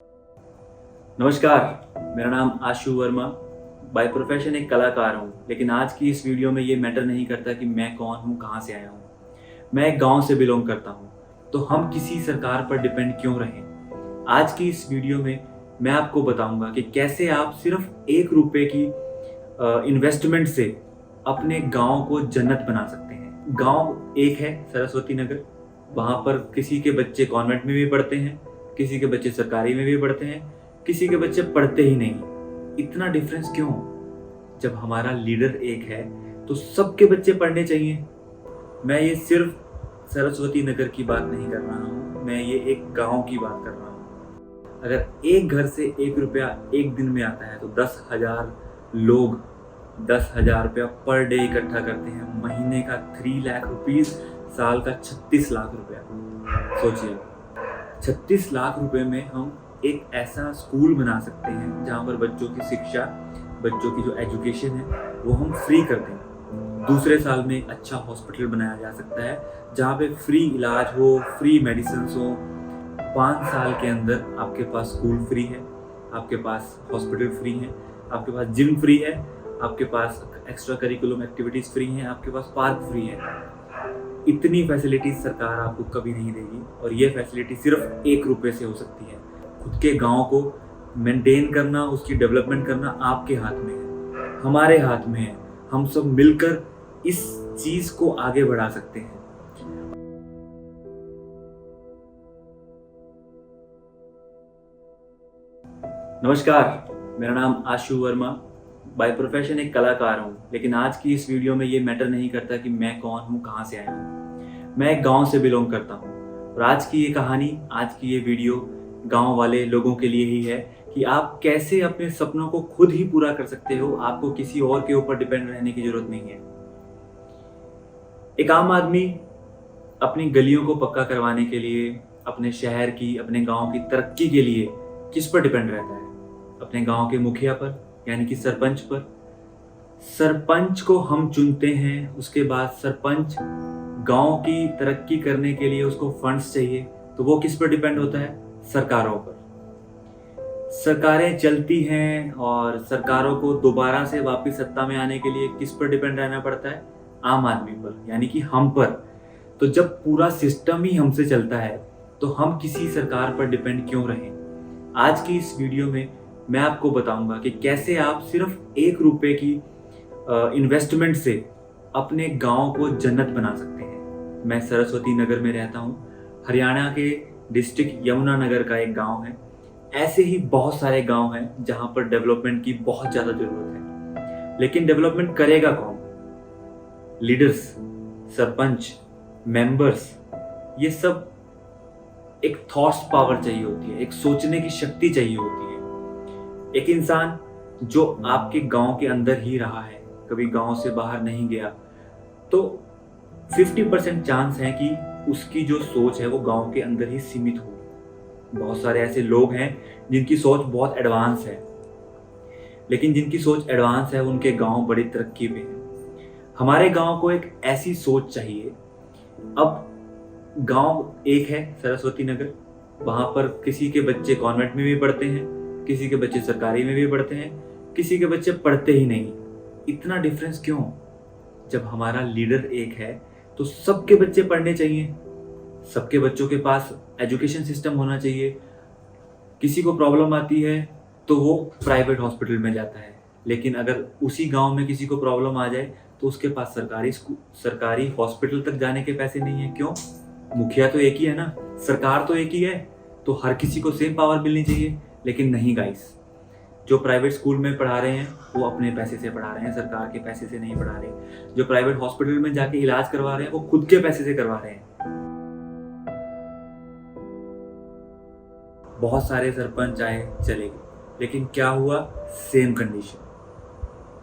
नमस्कार, मेरा नाम आशु वर्मा। बाय प्रोफेशन एक कलाकार हूँ, लेकिन आज की इस वीडियो में ये मैटर नहीं करता कि मैं कौन हूँ, कहाँ से आया हूँ। मैं एक गांव से बिलोंग करता हूँ, तो हम किसी सरकार पर डिपेंड क्यों रहें। आज की इस वीडियो में मैं आपको बताऊंगा कि कैसे आप सिर्फ ₹1 की इन्वेस्टमेंट से अपने गांव को जन्नत बना सकते हैं। गांव एक है सरस्वती नगर, वहाँ पर किसी के बच्चे कॉन्वेंट में भी पढ़ते हैं, किसी के बच्चे सरकारी में भी पढ़ते हैं, किसी के बच्चे पढ़ते ही नहीं। इतना डिफरेंस क्यों? जब हमारा लीडर एक है तो सबके बच्चे पढ़ने चाहिए। मैं ये सिर्फ सरस्वती नगर की बात नहीं कर रहा हूँ, मैं ये एक गांव की बात कर रहा हूँ। अगर एक घर से ₹1 एक दिन में आता है तो 10,000 लोग 10,000 रुपया पर डे इकट्ठा करते हैं। महीने का 3 लाख रुपीस, साल का 36 लाख रुपया। सोचिए, 36 लाख रुपए में हम एक ऐसा स्कूल बना सकते हैं जहाँ पर बच्चों की शिक्षा, बच्चों की जो एजुकेशन है वो हम फ्री कर दें। दूसरे साल में एक अच्छा हॉस्पिटल बनाया जा सकता है जहाँ पे फ्री इलाज हो, फ्री मेडिसिन हो। 5 साल के अंदर आपके पास स्कूल फ्री है, आपके पास हॉस्पिटल फ्री है, आपके पास जिम फ्री है, आपके पास एक्स्ट्रा करिकुलम एक्टिविटीज़ फ्री हैं, आपके पास पार्क फ्री है। इतनी फैसिलिटीज सरकार आपको कभी नहीं देगी, और ये फैसिलिटी सिर्फ ₹1 से हो सकती है। खुद के गांव को मेंटेन करना, उसकी डेवलपमेंट करना आपके हाथ में है, हमारे हाथ में है। हम सब मिलकर इस चीज को आगे बढ़ा सकते हैं। नमस्कार, मेरा नाम आशु वर्मा। बाय प्रोफेशन एक कलाकार हूँ, लेकिन आज की इस वीडियो में ये मैटर नहीं करता कि मैं कौन हूँ, कहाँ से आया हूँ। मैं एक गांव से बिलोंग करता हूँ, और आज की ये कहानी, आज की ये वीडियो गांव वाले लोगों के लिए ही है कि आप कैसे अपने सपनों को खुद ही पूरा कर सकते हो। आपको किसी और के ऊपर डिपेंड रहने की जरूरत नहीं है। एक आम आदमी अपनी गलियों को पक्का करवाने के लिए, अपने शहर की, अपने गांव की तरक्की के लिए किस पर डिपेंड रहता है? अपने गांव के मुखिया पर, यानी कि सरपंच पर। सरपंच को हम चुनते हैं, उसके बाद सरपंच गांव की तरक्की करने के लिए उसको फंड्स चाहिए, तो वो किस पर डिपेंड होता है? सरकारों पर। सरकारें चलती हैं और सरकारों को दोबारा से वापस सत्ता में आने के लिए किस पर डिपेंड रहना पड़ता है? आम आदमी पर, यानी कि हम पर। तो जब पूरा सिस्टम ही हमसे चलता है तो हम किसी सरकार पर डिपेंड क्यों रहें? आज की इस वीडियो में मैं आपको बताऊंगा कि कैसे आप सिर्फ ₹1 की इन्वेस्टमेंट से अपने गांव को जन्नत बना सकते हैं। मैं सरस्वती नगर में रहता हूं, हरियाणा के डिस्ट्रिक्ट यमुनानगर का एक गांव है। ऐसे ही बहुत सारे गांव हैं जहां पर डेवलपमेंट की बहुत ज़्यादा ज़रूरत है, लेकिन डेवलपमेंट करेगा कौन? लीडर्स, सरपंच, मेंबर्स, ये सब एक थॉट्स पावर चाहिए होती है, एक सोचने की शक्ति चाहिए होती है। एक इंसान जो आपके गांव के अंदर ही रहा है, कभी गांव से बाहर नहीं गया, तो 50% चांस है कि उसकी जो सोच है वो गांव के अंदर ही सीमित हो। बहुत सारे ऐसे लोग हैं जिनकी सोच बहुत एडवांस है, लेकिन जिनकी सोच एडवांस है उनके गांव बड़ी तरक्की पे हैं। हमारे गांव को एक ऐसी सोच चाहिए। अब गांव एक है सरस्वती नगर, वहां पर किसी के बच्चे कॉन्वेंट में भी पढ़ते हैं, किसी के बच्चे सरकारी में भी पढ़ते हैं, किसी के बच्चे पढ़ते ही नहीं। इतना डिफरेंस क्यों? जब हमारा लीडर एक है तो सबके बच्चे पढ़ने चाहिए, सबके बच्चों के पास एजुकेशन सिस्टम होना चाहिए। किसी को प्रॉब्लम आती है तो वो प्राइवेट हॉस्पिटल में जाता है, लेकिन अगर उसी गांव में किसी को प्रॉब्लम आ जाए तो उसके पास सरकारी हॉस्पिटल तक जाने के पैसे नहीं है। क्यों? मुखिया तो एक ही है ना, सरकार तो एक ही है, तो हर किसी को सेम पावर मिलनी चाहिए। लेकिन नहीं गाइस, जो प्राइवेट स्कूल में पढ़ा रहे हैं वो अपने पैसे से पढ़ा रहे हैं, सरकार के पैसे से नहीं पढ़ा रहे। जो प्राइवेट हॉस्पिटल में जाके इलाज करवा रहे हैं वो खुद के पैसे से करवा रहे हैं। बहुत सारे सरपंच आए चले गए, लेकिन क्या हुआ? Same condition.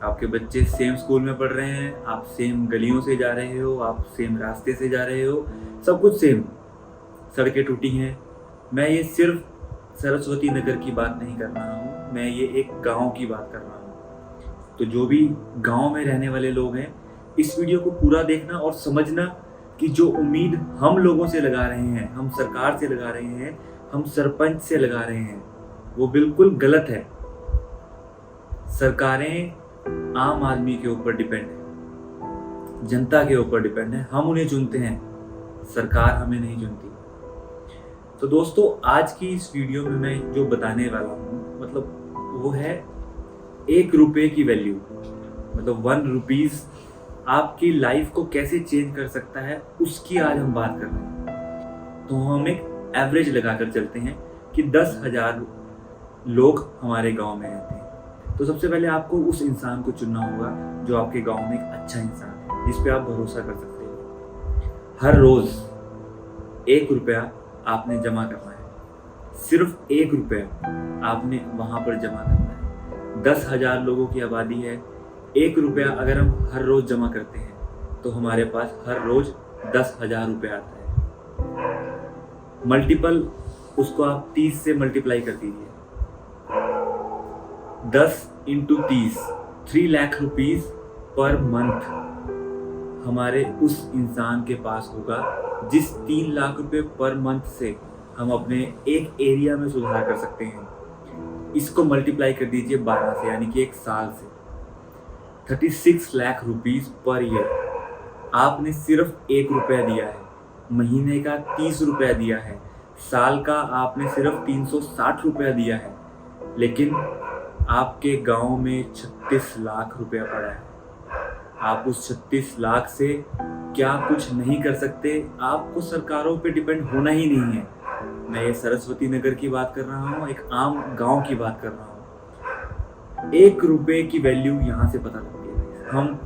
आपके बच्चे सेम स्कूल में पढ़ रहे हैं, आप सेम गलियों से जा रहे हो, आप सेम रास्ते से जा रहे हो, सब कुछ सेम। सड़कें टूटी हैं। मैं ये सिर्फ सरस्वती नगर की बात नहीं कर रहा हूँ, मैं ये एक गांव की बात कर रहा हूँ। तो जो भी गांव में रहने वाले लोग हैं, इस वीडियो को पूरा देखना और समझना कि जो उम्मीद हम लोगों से लगा रहे हैं, हम सरकार से लगा रहे हैं, हम सरपंच से लगा रहे हैं, वो बिल्कुल गलत है। सरकारें आम आदमी के ऊपर डिपेंड है, जनता के ऊपर डिपेंड है। हम उन्हें चुनते हैं, सरकार हमें नहीं चुनती। तो दोस्तों, आज की इस वीडियो में मैं जो बताने वाला हूँ, मतलब वो है 1 रुपये की वैल्यू, मतलब 1 रुपीज़ आपकी लाइफ को कैसे चेंज कर सकता है, उसकी आज हम बात कर रहे हैं। तो हम एक एवरेज लगाकर चलते हैं कि 10,000 लोग हमारे गांव में रहते हैं। तो सबसे पहले आपको उस इंसान को चुनना होगा जो आपके गांव में एक अच्छा इंसान है, जिस पे आप भरोसा कर सकते हो। हर रोज 1 रुपया आपने जमा करना है, सिर्फ 1 रुपया आपने वहां पर जमा करना है। 10,000 लोगों की आबादी है, 1 रुपया अगर हम हर रोज जमा करते हैं तो हमारे पास हर रोज 10,000 रुपया आता है। मल्टीपल उसको आप 30 से मल्टीप्लाई कर दीजिए। 10 × 30, 3 लाख रुपीज पर मंथ हमारे उस इंसान के पास होगा जिस 3 लाख रुपए पर मंथ से हम अपने एक एरिया में सुधार कर सकते हैं। इसको मल्टीप्लाई कर दीजिए 12 से, यानी कि 1 साल से 36 लाख रुपीज पर ईयर। आपने सिर्फ 1 रुपया दिया है, महीने का 30 रुपया दिया है, साल का आपने सिर्फ 360 रुपया दिया है, लेकिन आपके गांव में 36 लाख रुपया पड़ा है। आप उस 36 लाख से क्या कुछ नहीं कर सकते? आपको सरकारों पे डिपेंड होना ही नहीं है। मैं ये सरस्वती नगर की बात कर रहा हूँ, एक आम गांव की बात कर रहा हूँ। 1 रुपये की वैल्यू यहाँ से पता लगती है। हम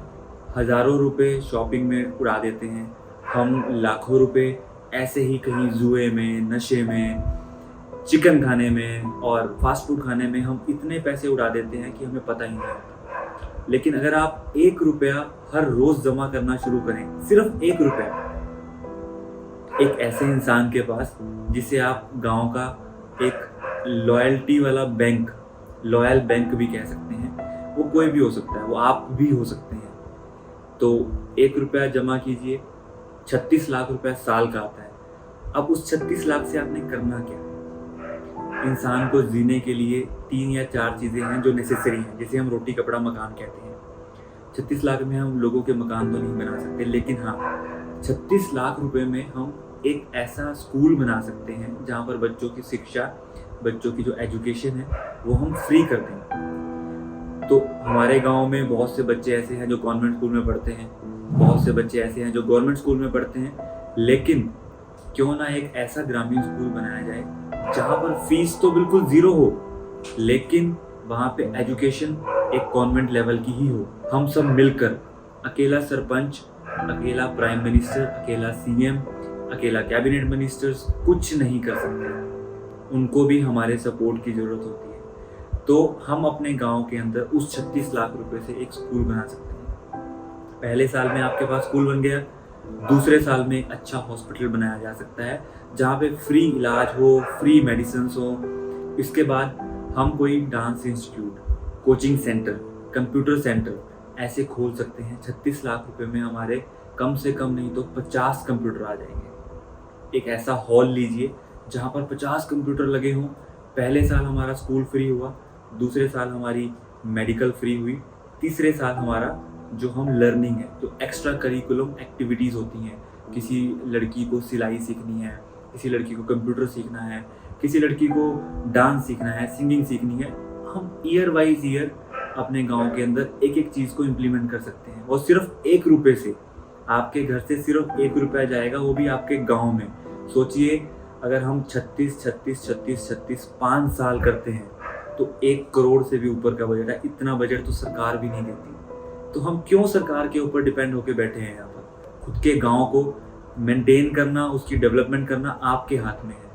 हज़ारों रुपए शॉपिंग में उड़ा देते हैं, हम लाखों रुपए ऐसे ही कहीं जुए में, नशे में, चिकन खाने में और फास्ट फूड खाने में हम इतने पैसे उड़ा देते हैं कि हमें पता ही नहीं होता। लेकिन अगर आप 1 रुपया हर रोज जमा करना शुरू करें, सिर्फ 1 रुपया, एक ऐसे इंसान के पास जिसे आप गांव का एक लॉयल्टी वाला बैंक, लॉयल बैंक भी कह सकते हैं, वो कोई भी हो सकता है, वो आप भी हो सकते हैं। तो 1 रुपया जमा कीजिए, 36 लाख रुपया साल का आता है। अब उस 36 लाख से आपने करना क्या? इंसान को जीने के लिए 3 या 4 चीज़ें हैं जो नेसेसरी हैं, जिसे हम रोटी कपड़ा मकान कहते हैं। 36 लाख में हम लोगों के मकान तो नहीं बना सकते, लेकिन हाँ 36 लाख रुपए में हम एक ऐसा स्कूल बना सकते हैं जहाँ पर बच्चों की शिक्षा, बच्चों की जो एजुकेशन है वो हम फ्री कर दें। तो हमारे गांव में बहुत से बच्चे ऐसे हैं जो कॉन्वेंट स्कूल में पढ़ते हैं, बहुत से बच्चे ऐसे हैं जो गवर्नमेंट स्कूल में पढ़ते हैं, लेकिन क्यों ना एक ऐसा ग्रामीण स्कूल बनाया जाए जहाँ पर फीस तो बिल्कुल 0 हो, लेकिन वहाँ पे एजुकेशन एक कॉन्वेंट लेवल की ही हो। हम सब मिलकर, अकेला सरपंच, अकेला प्राइम मिनिस्टर, अकेला सीएम, अकेला कैबिनेट मिनिस्टर्स कुछ नहीं कर सकते, उनको भी हमारे सपोर्ट की ज़रूरत होती है। तो हम अपने गांव के अंदर उस 36 लाख रुपए से एक स्कूल बना सकते हैं। पहले साल में आपके पास स्कूल बन गया, दूसरे साल में एक अच्छा हॉस्पिटल बनाया जा सकता है जहाँ पे फ्री इलाज हो, फ्री मेडिसिन हो। इसके बाद हम कोई dance institute, coaching centre, computer centre ऐसे खोल सकते हैं। 36 लाख रुपए में हमारे कम से कम नहीं तो 50 कंप्यूटर आ जाएंगे। एक ऐसा हॉल लीजिए जहाँ पर 50 कंप्यूटर लगे हों। पहले साल हमारा स्कूल फ्री हुआ, दूसरे साल हमारी मेडिकल फ्री हुई, तीसरे साल हमारा जो हम लर्निंग है, जो एक्स्ट्रा करिकुलम एक्टिविटीज़ होती हैं, किसी लड़की को सिलाई सीखनी है, किसी लड़की को कंप्यूटर सीखना है, किसी लड़की को डांस सीखना है, सिंगिंग सीखनी है, हम ईयर वाइज ईयर अपने गांव के अंदर एक एक चीज़ को इम्प्लीमेंट कर सकते हैं। और सिर्फ 1 रुपये से, आपके घर से सिर्फ 1 रुपया जाएगा, वो भी आपके गांव में। सोचिए अगर हम 36 5 साल करते हैं तो 1 करोड़ से भी ऊपर का बजट है। इतना बजट तो सरकार भी नहीं देती। तो हम क्यों सरकार के ऊपर डिपेंड होकर बैठे हैं? यहाँ पर खुद के गांव को मेंटेन करना, उसकी डेवलपमेंट करना आपके हाथ में है,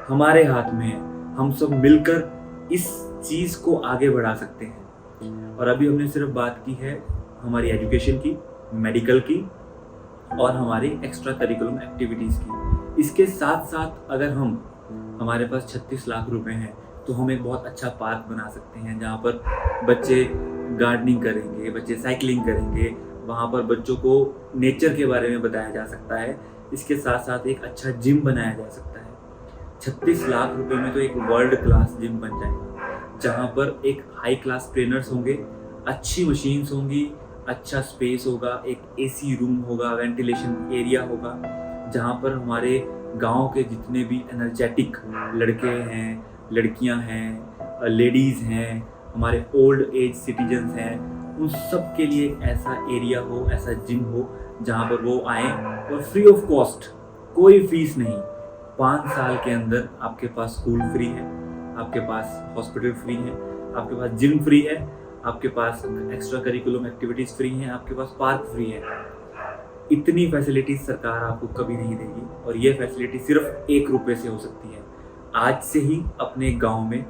हमारे हाथ में है। हम सब मिलकर इस चीज़ को आगे बढ़ा सकते हैं। और अभी हमने सिर्फ बात की है हमारी एजुकेशन की, मेडिकल की और हमारी एक्स्ट्रा करिकुलम एक्टिविटीज़ की। इसके साथ साथ अगर हमारे पास 36 लाख रुपए हैं तो हम एक बहुत अच्छा पार्क बना सकते हैं जहाँ पर बच्चे गार्डनिंग करेंगे, बच्चे साइकिलिंग करेंगे, वहाँ पर बच्चों को नेचर के बारे में बताया जा सकता है। इसके साथ साथ एक अच्छा जिम बनाया जा सकता है। 36 लाख रुपए में तो एक वर्ल्ड क्लास जिम बन जाएगा, जहाँ पर एक हाई क्लास ट्रेनर्स होंगे, अच्छी मशीन्स होंगी, अच्छा स्पेस होगा, एक एसी रूम होगा, वेंटिलेशन एरिया होगा, जहाँ पर हमारे गांव के जितने भी एनर्जेटिक लड़के हैं, लड़कियां हैं, लेडीज़ हैं, हमारे ओल्ड एज सिटीजन्स हैं, उन सब के लिए ऐसा एरिया हो, ऐसा जिम हो जहाँ पर वो आएँ और फ्री ऑफ कॉस्ट, कोई फीस नहीं, 5 साल के अंदर आपके पास स्कूल फ्री है, आपके पास हॉस्पिटल फ्री है, आपके पास जिम फ्री है, आपके पास एक्स्ट्रा करिकुलम एक्टिविटीज़ फ्री हैं, आपके पास पार्क फ्री है। इतनी फैसिलिटीज सरकार आपको कभी नहीं देगी और ये फैसिलिटी सिर्फ 1 रुपये से हो सकती है। आज से ही अपने गांव में,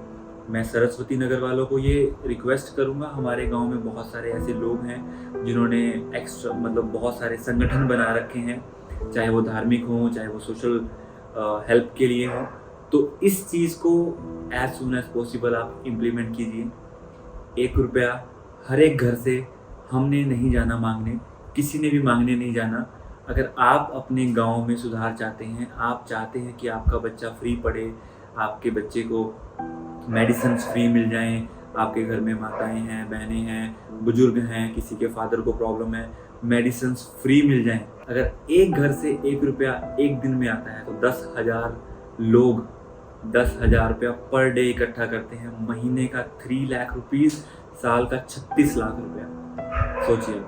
मैं सरस्वती नगर वालों को ये रिक्वेस्ट करूंगा, हमारे गांव में बहुत सारे ऐसे लोग हैं जिन्होंने एक्स्ट्रा बहुत सारे संगठन बना रखे हैं, चाहे वो धार्मिक हों, चाहे वो सोशल हेल्प के लिए हों। तो इस चीज़ को एज सुन एज पॉसिबल आप इम्प्लीमेंट कीजिए। 1 रुपया हर एक घर से हमने नहीं जाना मांगने, किसी ने भी मांगने नहीं जाना। अगर आप अपने गांव में सुधार चाहते हैं, आप चाहते हैं कि आपका बच्चा फ्री पढ़े, आपके बच्चे को मेडिसिन फ्री मिल जाएं, आपके घर में माताएं हैं, बहनें हैं, बुजुर्ग हैं, किसी के फादर को प्रॉब्लम है, मेडिसिन फ्री मिल जाएं। अगर एक घर से 1 रुपया एक दिन में आता है तो 10,000 लोग 10,000 रुपया पर डे इकट्ठा करते हैं। महीने का 3 लाख रुपीज़, साल का 36 लाख रुपया। सोचिए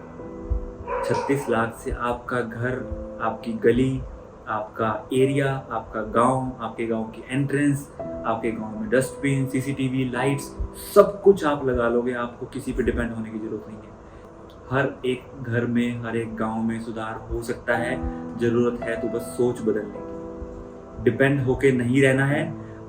36 लाख से आपका घर, आपकी गली, आपका एरिया, आपका गांव, आपके गांव की एंट्रेंस, आपके गांव में डस्टबिन, सीसीटीवी, लाइट्स, सब कुछ आप लगा लोगे। आपको किसी पे डिपेंड होने की जरूरत नहीं है। हर एक घर में, हर एक गांव में सुधार हो सकता है। ज़रूरत है तो बस सोच बदलने की। डिपेंड होके नहीं रहना है,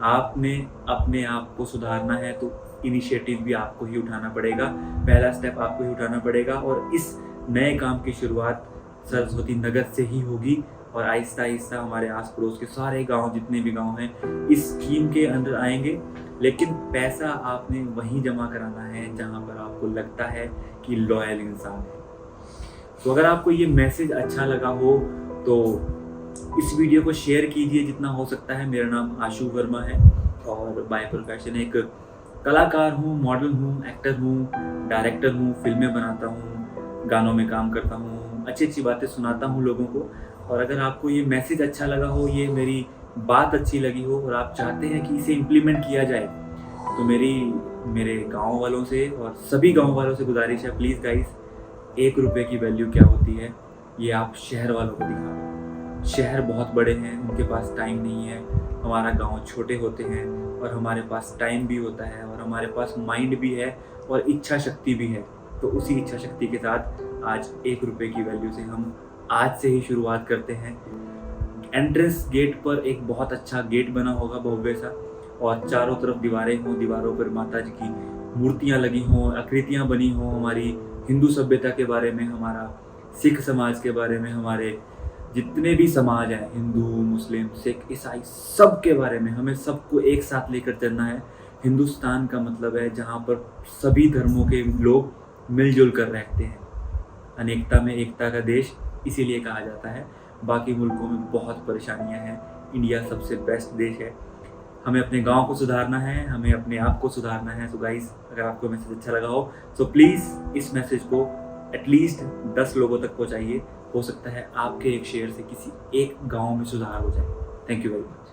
आपने अपने आप को सुधारना है तो इनिशिएटिव भी आपको ही उठाना पड़ेगा। पहला स्टेप आपको ही उठाना पड़ेगा और इस नए काम की शुरुआत सरस्वती नगर से ही होगी और आहिस्ता आहिस्ता हमारे आस पड़ोस के सारे गांव, जितने भी गांव हैं, इस स्कीम के अंदर आएंगे। लेकिन पैसा आपने वहीं जमा कराना है जहां पर आपको लगता है कि लॉयल इंसान है। तो अगर आपको ये मैसेज अच्छा लगा हो तो इस वीडियो को शेयर कीजिए जितना हो सकता है। मेरा नाम आशु वर्मा है और बाय प्रोफेशन एक कलाकार हूँ, मॉडल हूँ, एक्टर हूँ, डायरेक्टर हूँ, फिल्में बनाता हूँ, गानों में काम करता हूँ, अच्छी अच्छी बातें सुनाता हूँ लोगों को। और अगर आपको ये मैसेज अच्छा लगा हो, ये मेरी बात अच्छी लगी हो और आप चाहते हैं कि इसे इम्प्लीमेंट किया जाए, तो मेरे गांव वालों से और सभी गांव वालों से गुजारिश है, प्लीज़ गाइस, 1 रुपये की वैल्यू क्या होती है ये आप शहर वालों को दिखाओ। शहर बहुत बड़े हैं, उनके पास टाइम नहीं है। हमारा गांव छोटे होते हैं और हमारे पास टाइम भी होता है और हमारे पास माइंड भी है और इच्छा शक्ति भी है। तो उसी इच्छा शक्ति के साथ आज 1 रुपये की वैल्यू से हम आज से ही शुरुआत करते हैं। एंट्रेंस गेट पर एक बहुत अच्छा गेट बना होगा, भव्य सा, और चारों तरफ दीवारें हों, दीवारों पर माता जी की मूर्तियां लगी हों, आकृतियां बनी हों, हमारी हिंदू सभ्यता के बारे में, हमारा सिख समाज के बारे में, हमारे जितने भी समाज हैं, हिंदू, मुस्लिम, सिख, ईसाई, सब के बारे में हमें सबको एक साथ लेकर चलना है। हिंदुस्तान का मतलब है जहाँ पर सभी धर्मों के लोग मिलजुल कर रहते हैं। अनेकता में एकता का देश इसीलिए कहा जाता है। बाकी मुल्कों में बहुत परेशानियां हैं, इंडिया सबसे बेस्ट देश है। हमें अपने गांव को सुधारना है, हमें अपने आप को सुधारना है। तो गाइस, अगर आपको मैसेज अच्छा लगा हो तो प्लीज़ इस मैसेज को एटलीस्ट 10 लोगों तक पहुंचाइए। हो सकता है आपके एक शेयर से किसी एक गांव में सुधार हो जाए। Thank you very much.